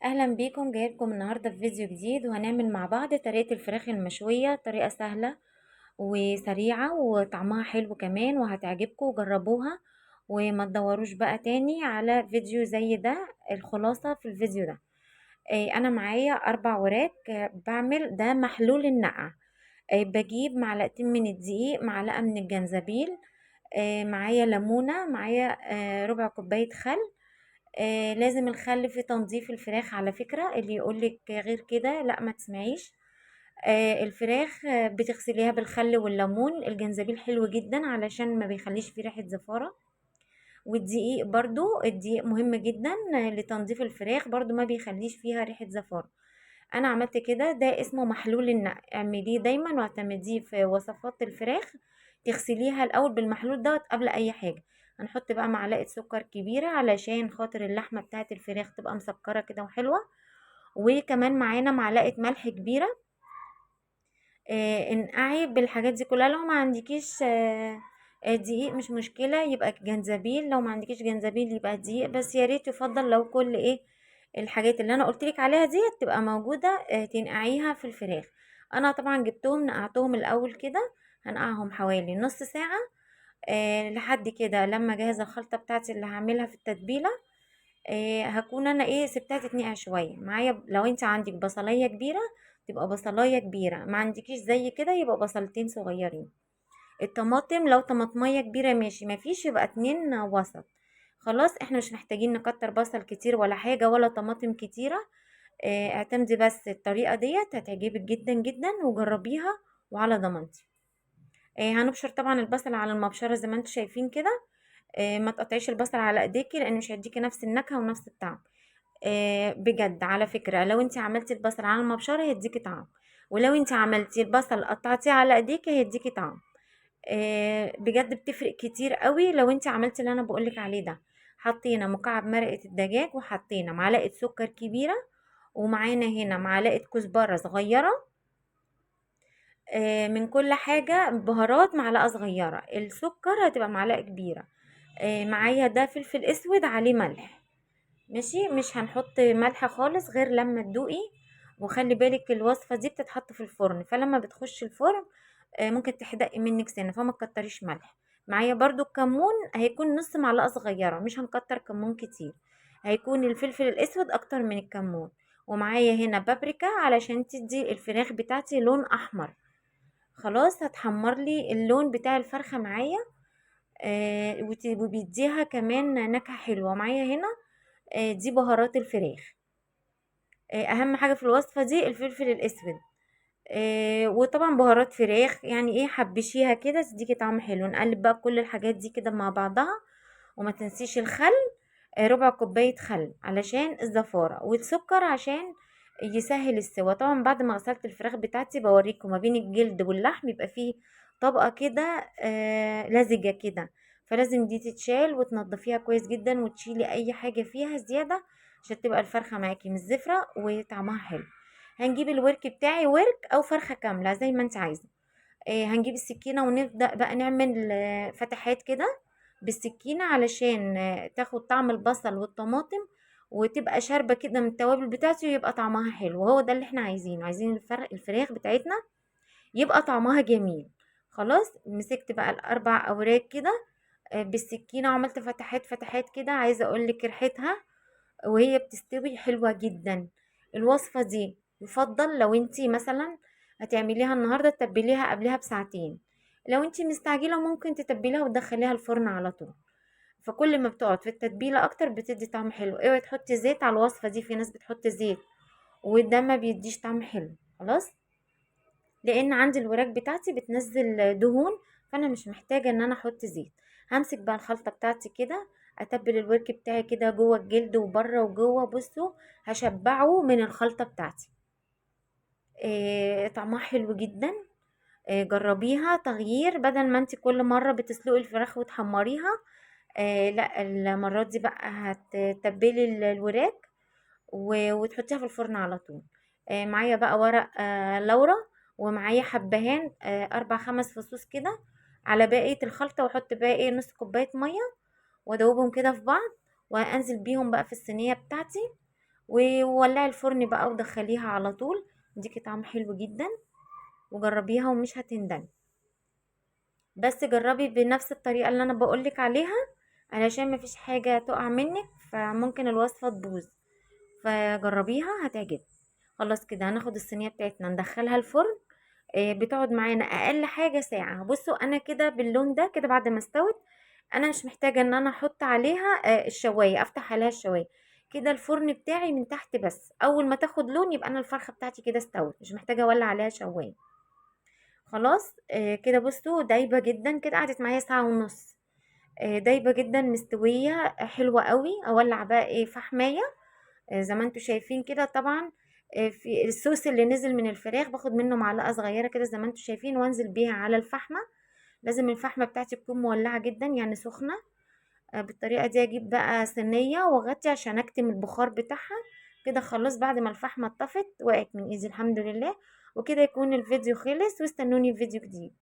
اهلا بيكم، جايلكم النهارده في فيديو جديد وهنعمل مع بعض طريقه الفراخ المشويه. طريقه سهله وسريعه وطعمها حلو كمان وهتعجبكم، جربوها وما تدوروش بقى تاني على فيديو زي ده. الخلاصه في الفيديو ده انا معايا 4 وراك. بعمل ده محلول النقع. بجيب معلقتين من الدقيق، معلقه من الجنزبيل، معايا ليمونه، معايا ربع كوبايه خل. لازم الخل في تنظيف الفراخ، على فكرة اللي يقولك غير كده لا ما تسمعيش. الفراخ بتغسليها بالخل والليمون. الجنزبيل حلو جدا علشان ما بيخليش فيه ريحة زفارة. والدقيق برضو، الدقيق مهم جدا لتنظيف الفراخ، برضو ما بيخليش فيها ريحة زفارة. انا عملت كده، ده اسمه محلول النقع. اعمليه دايما واعتمديه في وصفات الفراخ. تغسليها الاول بالمحلول دوت قبل اي حاجه. هنحط بقى معلقه سكر كبيره علشان خاطر اللحمه بتاعه الفراخ تبقى مسكره كده وحلوه. وكمان معانا معلقه ملح كبيره. انقعي بالحاجات دي كلها. لو ما عندكيش دقيق مش مشكلة، يبقى جنزبيل. لو ما عندكيش جنزبيل يبقى دقيق، بس يا ريت يفضل لو كل الحاجات اللي انا قلتلك عليها دي تبقى موجودة تنقعيها في الفراخ. انا طبعا جبتهم نقعتهم الاول كده. هنقعهم حوالي نص ساعة لحد كده لما اجهز الخلطة بتاعتي اللي هعملها في التتبيلة. هكون انا سبتها تتنقع شويه معايا. لو انت عندك بصلايه كبيره تبقى بصلايه كبيره، ما عندكيش زي كده يبقى بصلتين صغيرين. الطماطم لو طماطميه كبيره ماشي، ما فيش يبقى 2 وسط. خلاص احنا مش محتاجين نكتر بصل كتير ولا حاجه ولا طماطم كتيره. اعتمدي بس الطريقه ديت هتعجبك جدا جدا وجربيها وعلى ضمانتي. هنبشر طبعا البصل على المبشره زي ما انتم شايفين كده. ما تقطعيش البصل على ايديكي لان مش هيديكي نفس النكهه ونفس الطعم. بجد على فكرة لو انت عملتي البصل على المبشرة هيديكي طعم، ولو انت عملتي البصل قطعتيه على ايديك هيديكي طعم. بجد بتفرق كتير قوي لو انت عملتي اللي انا بقولك عليه ده. حطينا مكعب مرقة الدجاج وحطينا معلقة سكر كبيرة، ومعانا هنا معلقة كزبرة صغيرة. من كل حاجة بهارات معلقة صغيرة، السكر هتبقى معلقة كبيرة. معايا ده فلفل اسود عليه ملح. ماشي، مش هنحط ملح خالص غير لما تدوقي. وخلي بالك الوصفة دي بتتحط في الفرن، فلما بتخش الفرن ممكن تحدقي منك سنة، فما تكتريش ملح. معايا برضو الكمون هيكون نص معلقة صغيرة، مش هنكتر كمون كتير. هيكون الفلفل الاسود اكتر من الكمون. ومعايا هنا بابريكا علشان تدي الفراخ بتاعتي لون احمر. خلاص هتحمر لي اللون بتاع الفرخة معايا. وبيديها كمان نكهة حلوة معايا هنا. دي بهارات الفراخ. اهم حاجة في الوصفة دي الفلفل الاسود. وطبعا بهارات فراخ، يعني حبشيها كده تديكي طعم حلو. نقلب بقى كل الحاجات دي كده مع بعضها. وما تنسيش الخل، ربع كوباية خل علشان الزفارة، والسكر عشان يسهل السوا. طبعا بعد ما غسلت الفراخ بتاعتي بوريكم ما بين الجلد واللحم يبقى فيه طبقة كده لزجة كده. فلازم دي تتشال وتنضفيها كويس جدا وتشيلي اي حاجة فيها زيادة عشان تبقى الفرخة معاكي مش زفرة وطعمها حلو. هنجيب الورك بتاعي، ورك او فرخة كاملة زي ما انت عايزة. هنجيب السكينة ونبدأ بقى نعمل فتحات كده بالسكينة علشان تاخد طعم البصل والطماطم، وتبقى شاربة كده من التوابل بتاعته ويبقى طعمها حلو. وهو ده اللي احنا عايزينه، عايزين الفراخ بتاعتنا يبقى طعمها جميل. خلاص مسكت بقى ال4 أوراق كده بالسكينة وعملت فتحات فتحات كده. عايزة اقولك ريحتها وهي بتستوي حلوة جدا. الوصفة دي يفضل لو انتي مثلا هتعمليها النهاردة تتبليها قبلها بساعتين. لو انتي مستعجلة ممكن تتبليها وتدخليها الفرن على طول. فكل ما بتقعد في التتبيلة اكتر بتدي طعم حلو. اوعي تحطي زيت على الوصفة دي، في ناس بتحط زيت وده ما بيديش طعم حلو. خلاص، لان عندي الوراك بتاعتي بتنزل دهون، فانا مش محتاجة ان انا احط زيت. همسك بقى الخلطة بتاعتي كده، اتبل الورك بتاعي كده جوه الجلد وبره وجوه. بصوا هشبعه من الخلطة بتاعتي. طعمها حلو جدا. جربيها تغيير، بدل ما انت كل مرة بتسلقي الفراخ وتحمريها. لا المرات دي بقى هتتبلي الوراك وتحطيها في الفرن على طول. معايا بقى ورق لورا، ومعايا حبهان 4 5 فصوص كده على بقية الخلطة، واحط بقى نص كوباية مية وادوبهم كده في بعض، وانزل بيهم بقى في الصينية بتاعتي. وولعي الفرن بقى ودخليها على طول، ديكي طعم حلو جدا، وجربيها ومش هتندمي. بس جربي بنفس الطريقة اللي انا بقولك عليها، علشان مفيش حاجة تقع منك، فممكن الوصفة تبوظ، فجربيها هتعجبك. خلاص كده هناخد الصينية بتاعتنا ندخلها الفرن. بتقعد معانا اقل حاجة ساعة. بصوا انا كده باللون ده كده بعد ما استوت، انا مش محتاجة ان انا احط عليها الشواية، افتح عليها الشواية كده. الفرن بتاعي من تحت بس، اول ما تاخد لون يبقى انا الفرخة بتاعتي كده استوت، مش محتاجة اولع عليها شواية. خلاص كده بصوا دايبة جدا كده، قعدت معايا ساعة ونص. دايبة جدا مستوية حلوة قوي. اولع بقى ايه فحماية زي ما انتوا شايفين كده طبعا. في الصوص اللي نزل من الفراخ باخد منه معلقة صغيرة كده زي ما انتوا شايفين، وانزل بيها على الفحمة. لازم الفحمة بتاعتي تكون مولعة جدا يعني سخنة. بالطريقة دي اجيب بقى صينية واغطي عشان اكتم البخار بتاعها. كده خلاص بعد ما الفحمة اتطفت وقعت من ايدي الحمد لله. وكده يكون الفيديو خلص، واستنوني في فيديو جديد.